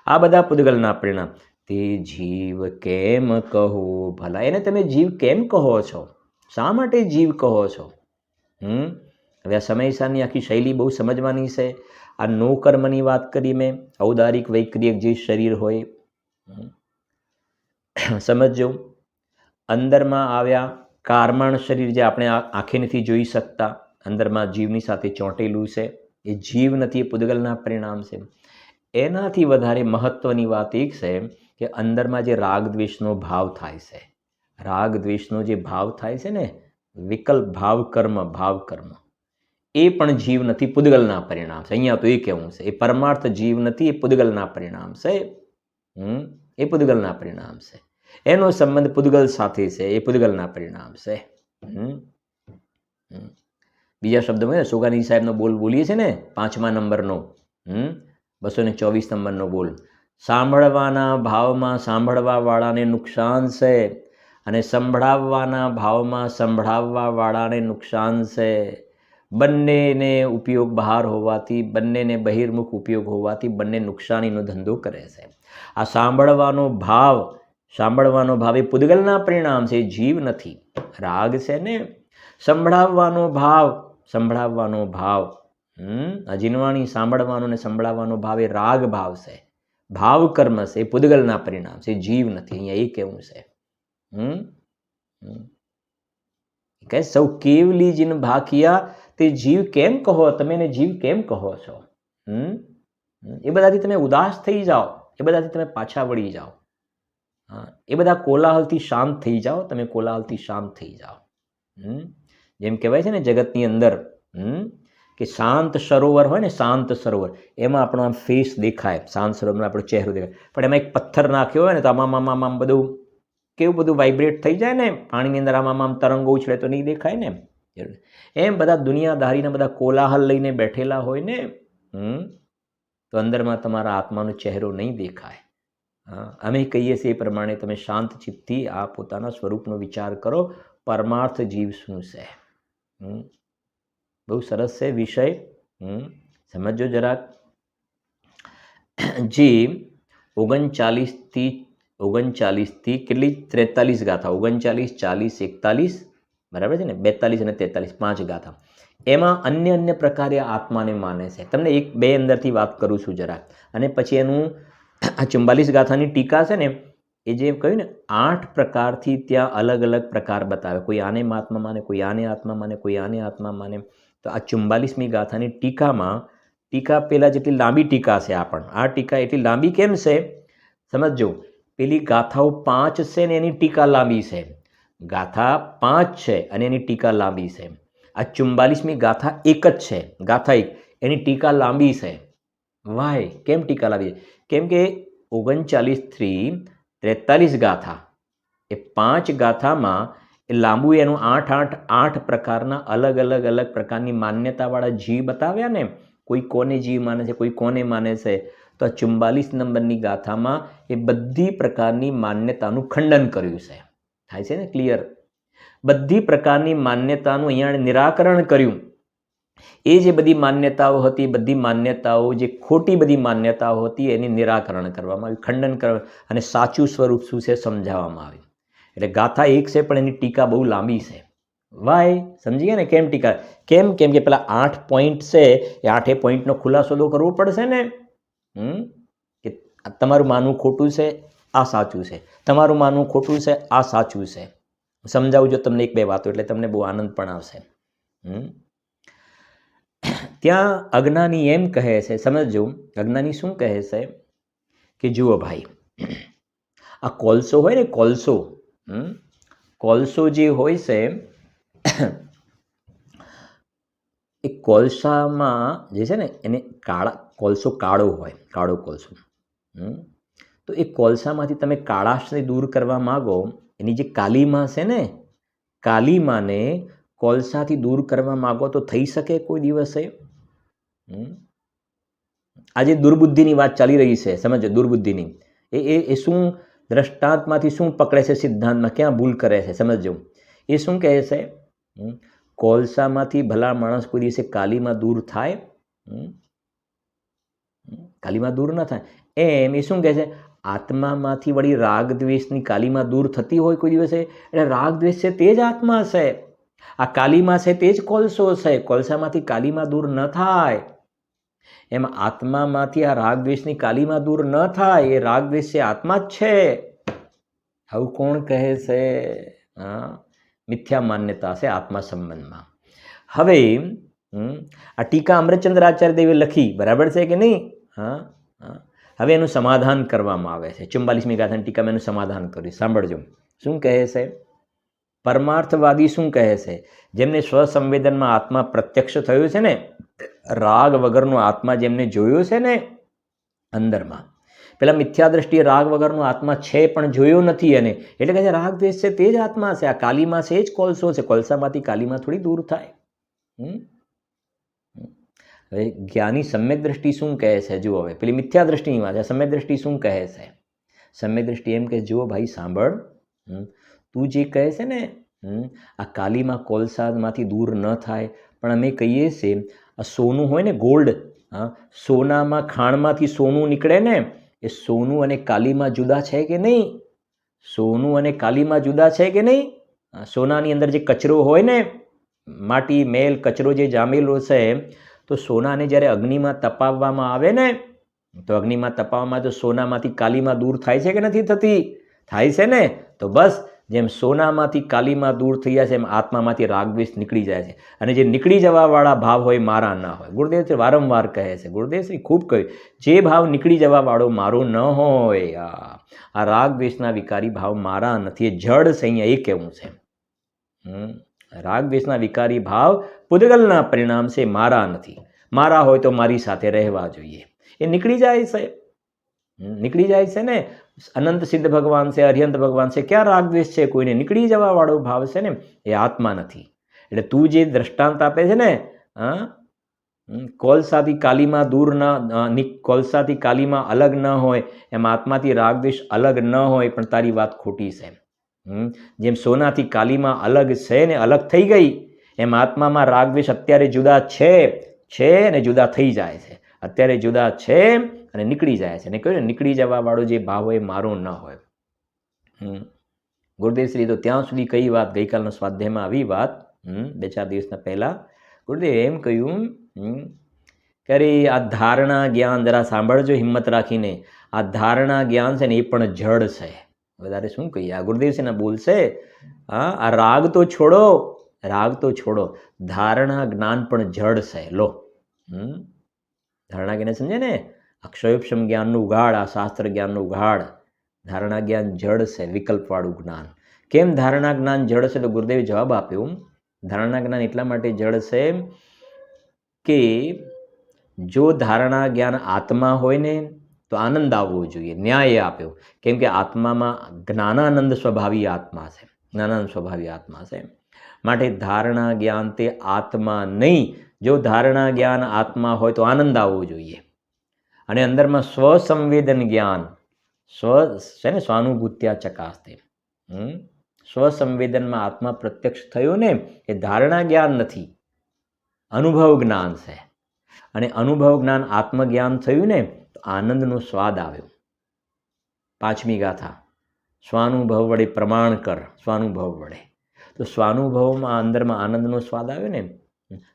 આ બધા પૂદગલના પરિણામ. તે જીવ કેમ કહો ભલા, એને તમે જીવ કેમ કહો છો? શા માટે જીવ કહો છો? હવે આ સમયસાની આખી શૈલી બહુ સમજવાની છે. આ નો કર્મની વાત કરી મેં, ઔદારિક વૈક્રિયક જે શરીર હોય, સમજજો. અંદરમાં આવ્યા કારમાણ શરીર, જે આપણે આંખે નથી જોઈ શકતા, અંદરમાં જીવની સાથે ચોંટેલું છે, એ જીવ નથી, એ પૂદગલના પરિણામ છે. એનાથી વધારે મહત્વની વાત એક છે કે અંદરમાં જે રાગ દ્વેષનો ભાવ થાય છે, રાગ દ્વેષનો જે ભાવ થાય છે ને, વિકલ્પ ભાવ કર્મ, એ પણ જીવ નથી, પૂદગલના પરિણામ છે. અહીંયા તો એ કહેવું છે, એ પરમાર્થ જીવ નથી, એ પૂદગલના પરિણામ છે. એ પૂદગલના પરિણામ છે. એનો સંબંધ પૂદગલ સાથે છે, એ પૂદગલના પરિણામ છે. બીજા શબ્દમાં સોગાની સાહેબનો બોલ બોલીએ છે ને, 5મા નંબરનો, 224 નંબરનો બોલ. સાંભળવાના ભાવમાં સાંભળવા વાળાને નુકસાન છે, અને સંભળાવવાના ભાવમાં સંભળાવવા વાળાને નુકસાન છે. બંનેને ઉપયોગ બહાર હોવાથી, બંનેને બહિર્મુખ ઉપયોગ હોવાથી બંને નુકસાનીનો ધંધો કરે છે. આ સાંભળવાનો ભાવ એ પૂદગલના પરિણામ છે, જીવ નથી, રાગ છે ને. સંભળાવવાનો ભાવ, અજીનવાણી સાંભળવાનો ને સંભળાવવાનો ભાવ એ રાગ ભાવ છે, ભાવ કર્મ છે, એ પૂદગલના પરિણામ છે, જીવ નથી. અહીંયા એ કેવું છે. કે સૌ કેવલી જીન ભાખિયા તે જીવ કેમ કહો, તમે એને જીવ કેમ કહો છો? એ બધાથી તમે ઉદાસ થઈ જાઓ, એ બધાથી તમે પાછા વળી જાઓ. એ બધા કોલાહલથી શાંત થઈ જાઓ, તમે કોલાહલથી શાંત થઈ જાઓ. જેમ કહેવાય છે ને જગતની અંદર કે શાંત સરોવર હોય ને, શાંત સરોવર, એમાં આપણો આમ ફેસ દેખાય, શાંત સરોવરમાં આપણો ચહેરો દેખાય. પણ એમાં એક પથ્થર નાખ્યો હોય ને તો આમ બધું કેવું બધું વાઇબ્રેટ થઈ જાય ને, પાણીની અંદર આમ તરંગો ઉછળે તો નહીં દેખાય ને. એમ બધા દુનિયાદારીના બધા કોલાહલ લઈને બેઠેલા હોય ને, તો અંદરમાં તમારા આત્માનો ચહેરો નહીં દેખાય. અમે કહીએ છીએ એ પ્રમાણે તમે શાંત ચિત્તથી આ પોતાના સ્વરૂપનો વિચાર કરો, પરમાર્થ જીવ શું છે. બહુ સરસ છે વિષય, સમજો જરાક. જે 39થી કેટલી 43 ગાથા, 39, 40, 41, બરાબર છે ને, 42 અને 43, 5 ગાથા. એમાં અન્ય પ્રકારે આત્માને માને છે. તમને 1-2 અંદરથી વાત કરું છું જરાક, અને પછી એનું આ 44 ગાથાની ટીકા છે ને, એ જે કહ્યું ને 8 પ્રકારથી ત્યાં અલગ અલગ પ્રકાર બતાવે. કોઈ આને આત્મા માને, કોઈ આને આત્મા માને, કોઈ આને આત્મા માને. તો આ 44મી ગાથાની ટીકા પહેલાં જેટલી લાંબી ટીકા છે, આ ટીકા એટલી લાંબી કેમ છે? સમજો, પેલી ગાથાઓ 5 છે ને એની ટીકા લાંબી છે. ગાથા 5 છે અને એની ટીકા લાંબી છે. આ 44મી ગાથા એક જ છે, ગાથા એક, એની ટીકા લાંબી છે. વાય? કેમ ટીકા લાંબી? કેમ કે 39 થી 43 ગાથા, એ 5 ગાથામાં એ લાંબુ એનું 8 પ્રકારના અલગ પ્રકારની માન્યતાવાળા જીવ બતાવ્યા ને. કોઈ કોને જીવ માને છે, કોઈ કોને માને છે. તો 44 નંબરની ગાથામાં એ બધી પ્રકારની માન્યતાનું ખંડન કર્યું છે. થાય છે ને ક્લિયર? બધી પ્રકારની માન્યતાનું અહીંયા નિરાકરણ કર્યું. એ જે બધી માન્યતાઓ હતી, બધી માન્યતાઓ જે ખોટી બધી માન્યતાઓ હતી એની નિરાકરણ કરવામાં આવ્યું, ખંડન કરવા, અને સાચું સ્વરૂપ શું છે સમજાવવામાં આવ્યું. એટલે ગાથા એક છે પણ એની ટીકા બહુ લાંબી છે. વાય? સમજી ગયા ને કેમ ટીકા? કેમ કે પેલા 8 પોઈન્ટ છે, એ 8 પોઈન્ટનો ખુલાસો તો કરવો પડશે ને. કે તમારું માનવું ખોટું છે, આ સાચું છે, તમારું માનવું ખોટું છે, આ સાચું છે. સમજાવું જો તમને 1-2 વાતો, એટલે તમને બહુ આનંદ પણ આવશે. ત્યાં અજ્ઞાની એમ કહે છે, સમજો, અજ્ઞાની શું કહે છે કે જુઓ ભાઈ, આ કોલસો હોય ને, કોલસો જે હોય છે, એ કોલસામાં જે છે ને એને કોલસો કાળો હોય, કાળો કોલસો. તો એ કોલસામાંથી તમે કાળાશને દૂર કરવા માગો, એની જે કાલીમાં છે ને, કાલીમાને કોલસાથી દૂર કરવા માગો તો થઈ શકે કોઈ દિવસે? આજે દુર્બુદ્ધિની વાત ચાલી રહી છે, સમજો, દુર્બુદ્ધિની. એ શું દ્રષ્ટાંતમાંથી શું પકડે છે, સિદ્ધાંતમાં ક્યાં ભૂલ કરે છે, સમજો. એ શું કહે છે? કોલસામાંથી ભલા માણસ કોઈ દિવસે કાલીમાં દૂર થાય? કાલીમાં દૂર ન થાય. એમ એ શું કહે છે? આત્મામાંથી વળી રાગ દ્વેષની કાલીમાં દૂર થતી હોય કોઈ દિવસે? એટલે રાગ દ્વેષ છે તે જ આત્મા છે, આ કાલીમાં છે તે જ કોલસો છે. કોલસામાંથી કાલીમાં દૂર ન થાય. એમ આત્મામાંથી આ રાગ દ્વેષની કાલીમાં દૂર ન થાય. એ રાગ દ્વેષ છે આત્મા જ છે. આવું કોણ કહે છે? મિથ્યા માન્યતા છે આત્મા સંબંધમાં. હવે આ ટીકા અમૃતચંદ્ર આચાર્ય દેવે લખી, બરાબર છે કે નહીં? હવે એનું સમાધાન કરવામાં આવે છે. 44મી ગાથાની ટીકામાં એનું સમાધાન કર્યું. સાંભળજો શું કહે છે. પરમાર્થવાદી શું કહે છે? જેમને સ્વસંવેદનમાં આત્મા પ્રત્યક્ષ થયો છે ને, રાગ વગરનો આત્મા જેમને જોયો છે ને અંદરમાં, પેલા મિથ્યા દ્રષ્ટિએ રાગ વગરનો આત્મા છે પણ જોયો નથી એને, એટલે કે રાગ દ્વેષ છે તે જ આત્મા છે, આ કાલીમાં છે જ કોલસો છે. કોલસામાંથી કાલીમાં થોડી દૂર થાય. હવે જ્ઞાની સમ્યક દ્રષ્ટિ શું કહે છે? જુઓ, હવે પેલી મિથ્યા દ્રષ્ટિની વાત, સમ્યક દ્રષ્ટિ શું કહે છે? સમ્યક દ્રષ્ટિ એમ કે જુઓ ભાઈ સાંભળ, તું જે કહે છે ને આ કાલીમાં કોલસામાંથી દૂર ન થાય, પણ અમે કહીએ છીએ આ સોનું હોય ને, ગોલ્ડ, સોનામાં ખાણમાંથી સોનું નીકળે ને, એ સોનું અને કાલીમાં જુદા છે કે નહીં? સોનું અને કાલીમાં જુદા છે કે નહીં? સોનાની અંદર જે કચરો હોય ને, માટી, મેલ, કચરો જે જામેલો છે, તો સોનાને જ્યારે અગ્નિમાં તપાવવામાં આવે ને, તો અગ્નિમાં તપાવવામાં તો સોનામાંથી કાલીમાં દૂર થાય છે કે નથી થતી? થાય છે ને. તો બસ જેમ સોનામાંથી કાલીમાં દૂર થઈ જાય છે, એમ આત્મામાંથી રાગદ્વેષ નીકળી જાય છે. અને જે નીકળી જવાવાળા ભાવ હોય મારા ન હોય. ગુરુદેવ વારંવાર કહે છે, ગુરુદેવશ્રી ખૂબ કહ્યું, જે ભાવ નીકળી જવાવાળો મારો ન હોય, આ રાગદ્વેષના વિકારી ભાવ મારા નથી, એ જડ છે. અહીંયા એ કહેવું છે. રાગદ્વેષના વિકારી ભાવ પૂદગલના પરિણામ છે, મારા નથી. મારા હોય તો મારી સાથે રહેવા જોઈએ. એ નીકળી જાય છે, નીકળી જાય છે ને. અનંત સિદ્ધ ભગવાન છે, અર્યંત ભગવાન છે, ક્યાં રાગદ્વેષ છે? કોઈને નીકળી જવા વાળો ભાવ છે ને, એ આત્મા નથી. એટલે તું જે દ્રષ્ટાંત આપે છે ને, કોલસાથી કાલીમાં દૂર ન, કોલસાથી કાલીમાં અલગ ન હોય, એમ આત્માથી રાગદ્વેષ અલગ ન હોય, પણ તારી વાત ખોટી છે. જેમ સોનાથી કાલીમાં અલગ છે ને અલગ થઈ ગઈ, એમ આત્મામાં રાગદ્વેષ અત્યારે જુદા છે ને જુદા થઈ જાય છે. અત્યારે જુદા છે અને નીકળી જાય છે. અને કહ્યું ને, નીકળી જવા વાળો જે ભાવ હોય મારો ન હોય. ગુરુદેવશ્રી તો ત્યાં સુધી કઈ વાત, ગઈકાલના સ્વાધ્યાયમાં આવી વાત, 2-4 દિવસના પહેલા ગુરુદેવ એમ કહ્યું કે અરે આ ધારણા જ્ઞાન જરા સાંભળજો હિંમત રાખીને. આ ધારણા જ્ઞાન છે ને એ પણ જડ છે. વધારે શું કહીએ, આ ગુરુદેવશ્રીના બોલશે. આ રાગ તો છોડો, ધારણા જ્ઞાન પણ જડ છે. લો, ધારણા જ્ઞાન સમજે ને, અક્ષયોપમ જ્ઞાનનું ઉઘાડ, આ શાસ્ત્ર જ્ઞાનનું ઉઘાડ, ધારણા જ્ઞાન જડ છે, વિકલ્પવાળું જ્ઞાન. કેમ ધારણા જ્ઞાન જડ છે? તો ગુરુદેવે જવાબ આપ્યો, ધારણા જ્ઞાન એટલા માટે જડ છે કે જો ધારણા જ્ઞાન આત્મા હોય ને તો આનંદ આવવો જોઈએ. ન્યાય આપ્યો, કેમ કે આત્મામાં જ્ઞાનાનંદ સ્વભાવી આત્મા છે, જ્ઞાનાનંદ સ્વભાવી આત્મા છે. માટે ધારણા જ્ઞાન તે આત્મા નહીં. જો ધારણા જ્ઞાન આત્મા હોય તો આનંદ આવવો જોઈએ. અને અંદરમાં સ્વસંવેદન જ્ઞાન, સ્વ છે ને, સ્વાનુભૂત્યા ચકાસ્તે, સ્વસંવેદનમાં આત્મા પ્રત્યક્ષ થયો ને, એ ધારણા જ્ઞાન નથી, અનુભવ જ્ઞાન છે. અને અનુભવ જ્ઞાન આત્મજ્ઞાન થયું ને તો આનંદનો સ્વાદ આવ્યો. 5મી ગાથા, સ્વાનુભવ વડે પ્રમાણ કર, સ્વાનુભવ વડે. તો સ્વાનુભવમાં અંદરમાં આનંદનો સ્વાદ આવ્યો ને,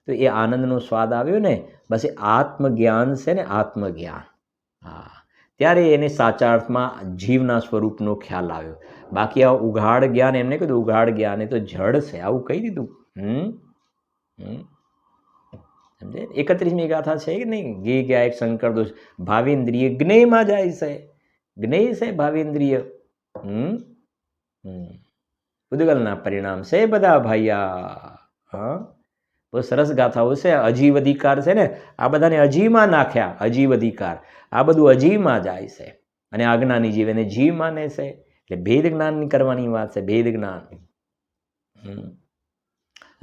તો એ આનંદનો સ્વાદ આવ્યો ને, બસ એ આત્મજ્ઞાન છે ને, આત્મજ્ઞાન. હા, ત્યારે એને સાચા અર્થમાં જીવના સ્વરૂપનો ખ્યાલ આવ્યો. બાકી આ ઉઘાડ જ્ઞાન, એમને કીધું ઉઘાડ જ્ઞાન એ તો જડ છે, આવું કહી દીધું. સમજે? 31મી ગાથા છે કે નહીં? ગે ગયા એક શંકર દોષ, ભાવેન્દ્રિય જ્ઞેયમાં જાય છે, જ્ઞેય છે ભાવેન્દ્રિય. ઉદગલના પરિણામ છે બધા ભાઈયા. હા, બહુ સરસ ગાથાઓ છે. અજીવ અધિકાર છે ને, આ બધાને અજીવમાં નાખ્યા. અજીવ અધિકાર, આ બધું અજીવમાં જાય છે. અને આજ્ઞાની જીવ એને જીવ માને છે. એટલે ભેદ જ્ઞાનની કરવાની વાત છે, ભેદ જ્ઞાન.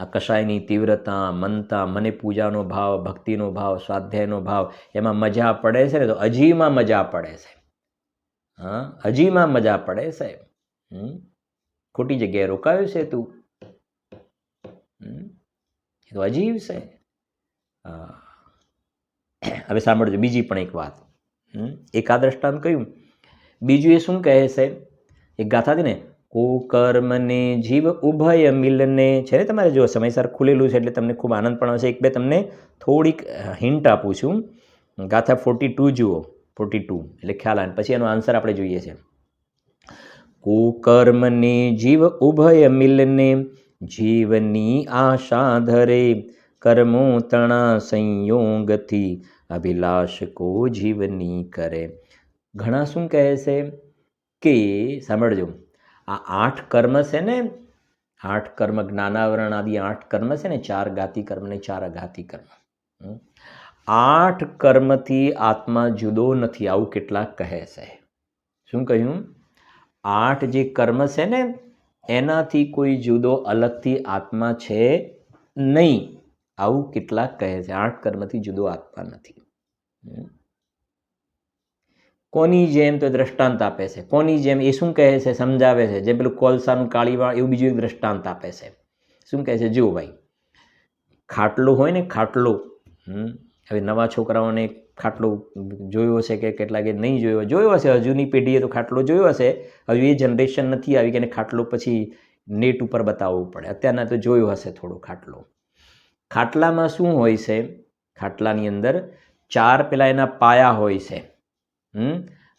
આ કશાયની તીવ્રતા, મનતા, મને પૂજાનો ભાવ, ભક્તિનો ભાવ, સ્વાધ્યાયનો ભાવ, એમાં મજા પડે છે ને તો અજીવમાં મજા પડે છે. હા, અજીવમાં મજા પડે છે. ખોટી જગ્યાએ રોકાયો છે તું, એ તો અજીવ છે. હવે સાંભળજો બીજી પણ એક વાત. એક આ દ્રષ્ટાંત કહ્યું, બીજું એ શું કહે છે? એક ગાથા હતી ને, કો કર્મને જીવ ઉભય મિલને, છે ને, તમારે જો સમયસર ખુલેલું છે એટલે તમને ખૂબ આનંદ પણ આવશે. એક બે તમને થોડીક હિન્ટ આપું છું. ગાથા 42 જુઓ, 42 એટલે ખ્યાલ આવે. પછી એનો આન્સર આપણે જોઈએ છે. કુકર્મને જીવ ઉભય મિલને, જીવની આશા ધરે, કર્મો તણા સંયોગથી, અભિલાષ કો જીવની કરે. ઘણા શું કહે છે કે, સાંભળજો, આ 8 કર્મ છે ને, 8 કર્મ, જ્ઞાનાવરણ આદિ 8 કર્મ છે ને, 4 ગાતિ કર્મ ને 4 અઘાતી કર્મ. 8 કર્મથી આત્મા જુદો નથી, આવું કેટલાક કહે છે. શું કહ્યું? 8 જે કર્મ છે ને, એનાથી કોઈ જુદો અલગથી આત્મા છે નહીં, આવું કેટલાક કહે છે. 8 કર્મથી જુદો આત્મા નથી. કોની જેમ? તો દ્રષ્ટાંત આપે છે. કોની જેમ? એ શું કહે છે? સમજાવે છે. જેમ પેલું કોલસાનું કાળીવાળ, એવું બીજું એક દ્રષ્ટાંત આપે છે. શું કહે છે? જુઓ ભાઈ, ખાટલો હોય ને, ખાટલો. હવે નવા છોકરાઓને ખાટલો જોયો હશે કે કેટલાકે નહીં જોયો હશે. હજુની પેઢીએ તો ખાટલો જોયો હશે. હજુ એ જનરેશન નથી આવી કે એને ખાટલો પછી નેટ ઉપર બતાવવું પડે. અત્યારના તો જોયો હશે થોડો ખાટલો. ખાટલામાં શું હોય છે? ખાટલાની અંદર 4 પેલા એના પાયા હોય છે.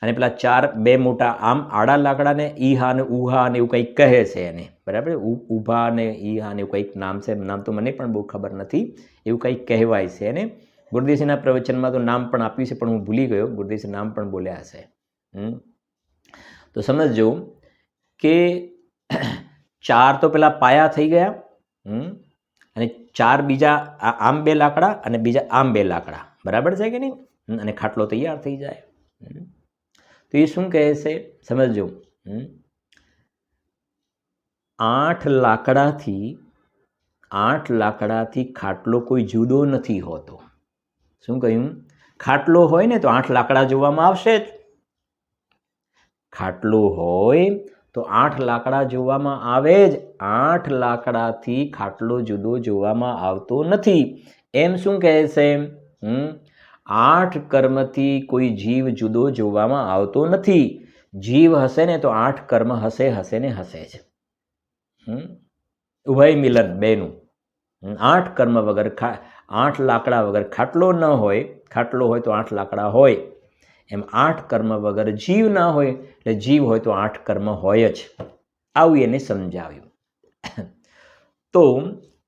અને પેલા 4 બે મોટા આમ આડા લાકડાને ઈહા ને ઉહા ને એવું કંઈક કહે છે એને, બરાબર? ઉભા ને ઈહા ને એવું કંઈક નામ છે, નામ તો મને પણ બહુ ખબર નથી. એવું કંઈક કહેવાય છે એને. ગુરુદેવસિંહના પ્રવચનમાં તો નામ પણ આપ્યું છે, પણ હું ભૂલી ગયો. ગુરુદેવસિંહ નામ પણ બોલ્યા હશે. તો સમજજો કે 4 તો પેલા પાયા થઈ ગયા, અને 4 બીજા આમ 2 લાકડા અને બીજા આમ 2 લાકડા, બરાબર છે કે નહીં? અને ખાટલો તૈયાર થઈ જાય. તો એ શું કહે છે? સમજજો, 8 લાકડાથી ખાટલો કોઈ જુદો નથી હોતો. શું કહ્યું? ખાટલો હોય ને તો 8 લાકડા જોવામાં આવશે જ. ખાટલો હોય તો 8 લાકડા જોવામાં આવે જ. 8 લાકડાથી ખાટલો જુદો જોવામાં આવતો નથી. એમ શું કહે છે? 8 કર્મથી કોઈ જીવ જુદો જોવામાં આવતો નથી. જીવ હશે ને તો 8 કર્મ હશે ને હશે જ. ઉભય મિલન બેનું. 8 કર્મ વગર 8 લાકડા વગર ખાટલો ન હોય. ખાટલો હોય તો 8 લાકડા હોય. એમ 8 કર્મ વગર જીવ ના હોય, એટલે જીવ હોય તો 8 કર્મ હોય જ. આવું એને સમજાવ્યું. તો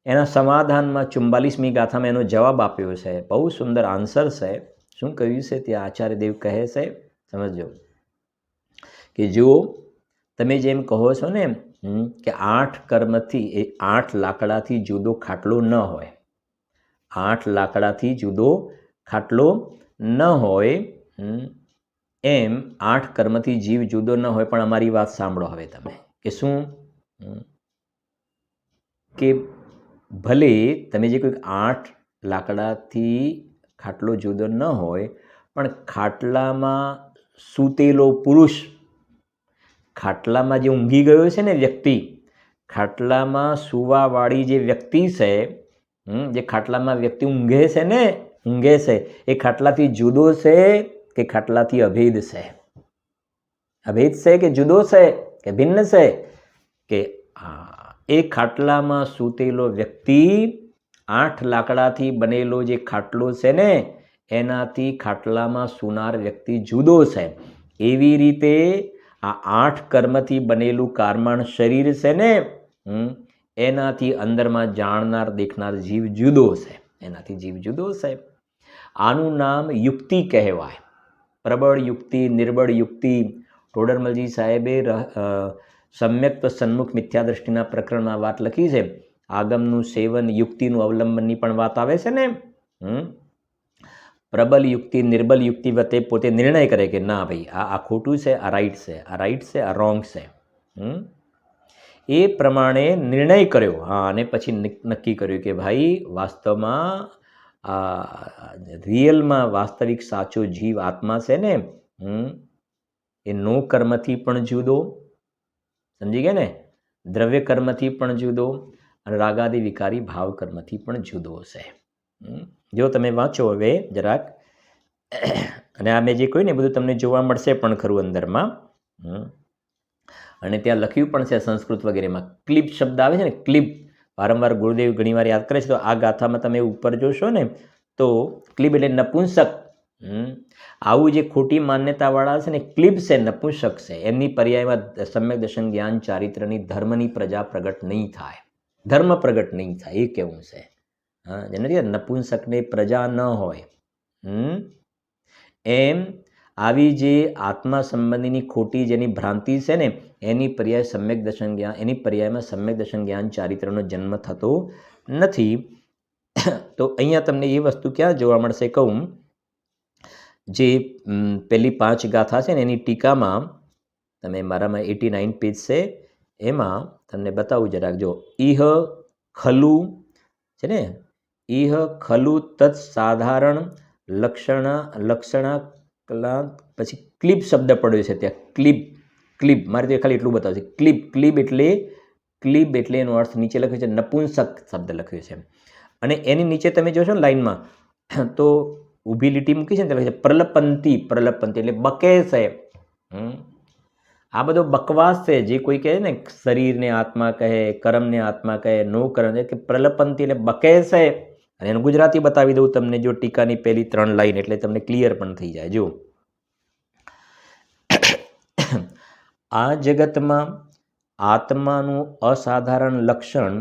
એના સમાધાનમાં 44મી ગાથામાં એનો જવાબ આપ્યો છે. બહુ સુંદર આન્સર છે. શું કહ્યું છે ત્યાં? આચાર્ય દેવ કહે છે, સમજો, કે જુઓ તમે જેમ કહો છો ને કે 8 કર્મથી એ 8 લાકડાથી જુદો ખાટલો ન હોય, 8 લાકડાથી જુદો ખાટલો ન હોય, એમ 8 કર્મથી જીવ જુદો ન હોય. પણ અમારી વાત સાંભળો હવે તમે કે શું કે ભલે તમે જે કોઈક 8 લાકડાથી ખાટલો જુદો ન હોય, પણ ખાટલામાં સૂતેલો પુરુષ, ખાટલામાં જે ઊંઘી ગયો છે ને વ્યક્તિ, ખાટલામાં સૂવાવાળી જે વ્યક્તિ છે, જે ખાટલામાં વ્યક્તિ ઊંઘે છે ને, ઊંઘે છે, એ ખાટલાથી જુદો છે કે ખાટલાથી અભેદ છે? અભેદ છે કે જુદો છે કે ભિન્ન છે? કે એ ખાટલામાં સૂતેલો વ્યક્તિ 8 લાકડાથી બનેલો જે ખાટલો છે ને, એનાથી ખાટલામાં સૂનાર વ્યક્તિ જુદો છે. એવી રીતે આ 8 કર્મથી બનેલું કારમાણ શરીર છે ને, એનાથી અંદરમાં જાણનાર દેખનાર જીવ જુદો છે, એનાથી જીવ જુદો છે. આનું નામ યુક્તિ કહેવાય. પ્રબળ યુક્તિ, નિર્બળ યુક્તિ. ટોડરમલજી સાહેબે સમ્યક સન્મુખ મિથ્યા દ્રષ્ટિના પ્રકરણમાં વાત લખી છે. આગમનું સેવન, યુક્તિનું અવલંબનની પણ વાત આવે છે ને. પ્રબલ યુક્તિ, નિર્બલ યુક્તિ વચ્ચે પોતે નિર્ણય કરે કે ના ભાઈ આ ખોટું છે, આ રાઈટ છે, આ રાઈટ છે, આ રોંગ છે. એ પ્રમાણે નિર્ણય કર્યો. અને પછી નક્કી કર્યું કે ભાઈ વાસ્તવમાં રિયલમાં વાસ્તવિક સાચો જીવ આત્મા છે ને, એ નો કર્મથી પણ જુદો, સમજી ગયા ને, દ્રવ્ય કર્મથી પણ જુદો, અને રાગાદી વિકારી ભાવ કર્મથી પણ જુદો છે. જો તમે વાંચો હવે જરાક, અને આ મેં જે કહ્યું ને બધું તમને જોવા મળશે પણ ખરું અંદરમાં. અને ત્યાં લખ્યું પણ છે સંસ્કૃત વગેરેમાં. ક્લિપ શબ્દ આવે છે ને, ક્લિપ, વારંવાર ગુરુદેવ ઘણીવાર યાદ કરે છે. તો આ ગાથામાં તમે ઉપર જોશો ને તો ક્લિપ એટલે નપુંસક. આવું જે ખોટી માન્યતાવાળા છે ને, ક્લિપ છે, નપુંસક છે, એમની પર્યાયમાં સમ્યક દર્શન જ્ઞાન ચારિત્રની ધર્મની પ્રજા પ્રગટ નહીં થાય, ધર્મ પ્રગટ નહીં થાય, એ કેવું છે. જેને નપુંસકને પ્રજા ન હોય. એમ આવી જે આત્મા સંબંધીની ખોટી જેની ભ્રાંતિ છે ને, એની પર્યાય સમ્યક દર્શન જ્ઞાન, એની પર્યાયમાં સમ્યક દર્શન જ્ઞાન ચારિત્રનો જન્મ થતો નથી. તો અહીંયા તમને એ વસ્તુ ક્યાં જોવા મળશે કહું, જે પેલી 5 ગાથા છે ને એની ટીકામાં, તમે મારામાં 89 પેજ છે, એમાં તમને બતાવું જરાક. જો ઇહ ખલુ છે ને, ઇહ ખલુ તત્ સાધારણ લક્ષણા કલા, પછી ક્લિપ શબ્દ પડ્યો છે ત્યાં. ક્લિપ, ક્લિપ, મારે તો ખાલી એટલું બતાવશે. ક્લિપ, ક્લિપ એટલે એનો અર્થ નીચે લખ્યો છે નપુંસક શબ્દ લખ્યો છે. અને એની નીચે તમે જોશો ને લાઈનમાં, તો ઊભી લીટી મૂકી છે ને લખ્યું છે પ્રલપંતી, પ્રલપંતી એટલે બકે છે. આ બધો બકવાસ છે. જે કોઈ કહે ને શરીરને આત્મા કહે, કર્મને આત્મા કહે, નો કર્મ, કે પ્રલપંતી એટલે બકે છે. અને એનું ગુજરાતી બતાવી દઉં તમને, જો ટીકાની પહેલી 3 લાઈન, એટલે તમને ક્લિયર પણ થઈ જાય. જો આ જગતમાં આત્માનું અસાધારણ લક્ષણ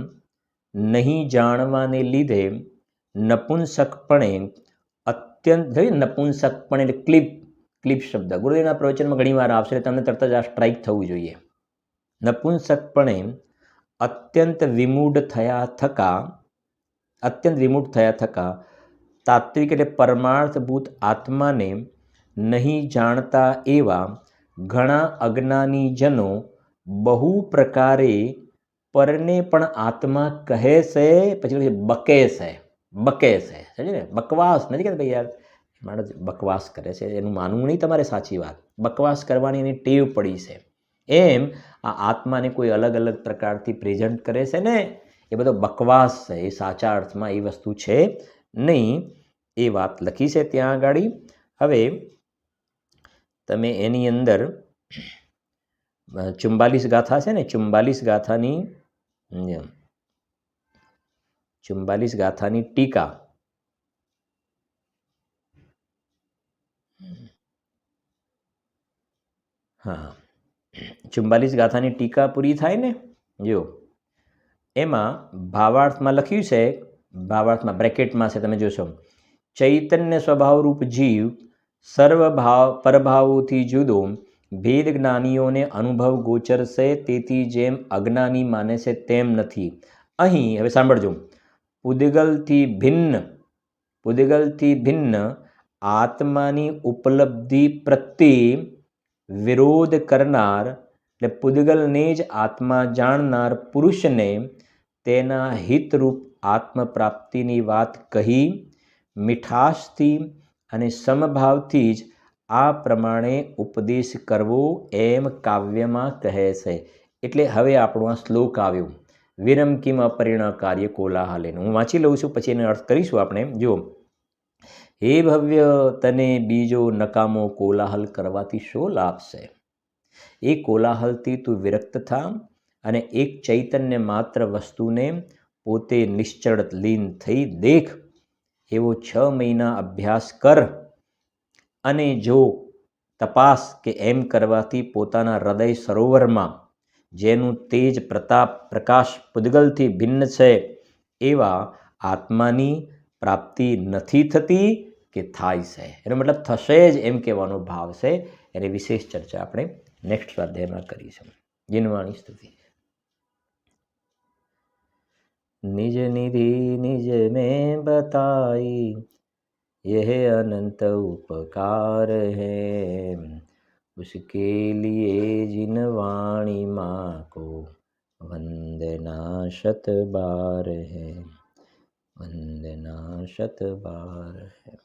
નહીં જાણવાને લીધે નપુંસકપણે અત્યંત, નપુંસકપણે એટલે ક્લિપ, ક્લિપ શબ્દ ગુરુદેવના પ્રવચનમાં ઘણી વાર આવશે, તમને તરત જ આ સ્ટ્રાઇક થવું જોઈએ. નપુંસકપણે અત્યંત વિમૂઢ થયા થકા તાત્વિક એટલે પરમાર્થભૂત આત્માને નહીં જાણતા એવા ઘણા અજ્ઞાની જનો બહુ પ્રકારે પરને પણ આત્મા કહે છે, પછી બકે છે. બકે છે, સમજે ને, બકવાસ નથી કહેતા ભાઈ યાર માણસ બકવાસ કરે છે, એનું માનવું નહીં તમારે સાચી વાત. બકવાસ કરવાની એની ટેવ પડી છે. એમ આ આત્માને કોઈ અલગ અલગ પ્રકારથી પ્રેઝન્ટ કરે છે ને, એ બધો બકવાસ છે. એ સાચા અર્થમાં એ વસ્તુ છે નહીં. એ વાત લખી છે ત્યાં આગળ. હવે તમે એની અંદર 44 ગાથા છે ને, 44 ગાથાની ટીકા, હા 44 ગાથાની ટીકા પૂરી થાય ને, જો એમાં ભાવાર્થમાં લખ્યું છે, ભાવાર્થમાં બ્રેકેટમાં છે, તમે જોશો, ચૈતન્ય સ્વભાવરૂપ જીવ સર્વ પરભાવોથી જુદો ભેદ જ્ઞાનીઓને અનુભવ ગોચર છે, તેથી જેમ અજ્ઞાની માને છે તેમ નથી. અહીં હવે સાંભળજો, પૂદગલથી ભિન્ન આત્માની ઉપલબ્ધિ પ્રત્યે વિરોધ કરનાર, એટલે પૂદગલને જ આત્મા જાણનાર પુરુષને તેના હિતરૂપ આત્મપ્રાપ્તિની વાત કહી મીઠાશથી અને સમભાવથી જ આ પ્રમાણે ઉપદેશ કરવો એમ કાવ્યમાં કહે છે. એટલે હવે આપણો આ શ્લોક આવ્યો, વિરમ કિમ અપરિણ કાર્ય કોલાહલેન. હું વાંચી લઉં છું, પછી એને અર્થ કરીશું આપણે. જો, હે ભવ્ય, તને બીજો નકામો કોલાહલ કરવાથી શો લાભ છે? એ કોલાહલથી તું વિરક્ત થા અને એક ચૈતન્ય માત્ર વસ્તુને પોતે નિશ્ચળ લીન થઈ દેખ. એવો 6 મહિના અભ્યાસ કર, અને જો તપાસ કે એમ કરવાથી પોતાના હૃદય સરોવરમાં જેનું તેજ પ્રતાપ પ્રકાશ પૂદગલથી ભિન્ન છે એવા આત્માની પ્રાપ્તિ નથી થતી કે થાય છે. એનો મતલબ થશે જ એમ કહેવાનો ભાવ છે. એની વિશેષ ચર્ચા આપણે નેક્સ્ટ સ્વાધ્યાયમાં કરીશું. જીનવાણી સ્તુતિ. निज निधि निज में बताई, यह अनंत उपकार है, उसके लिए जिन वाणी माँ को वंदना शत बार है, वंदना शत बार है.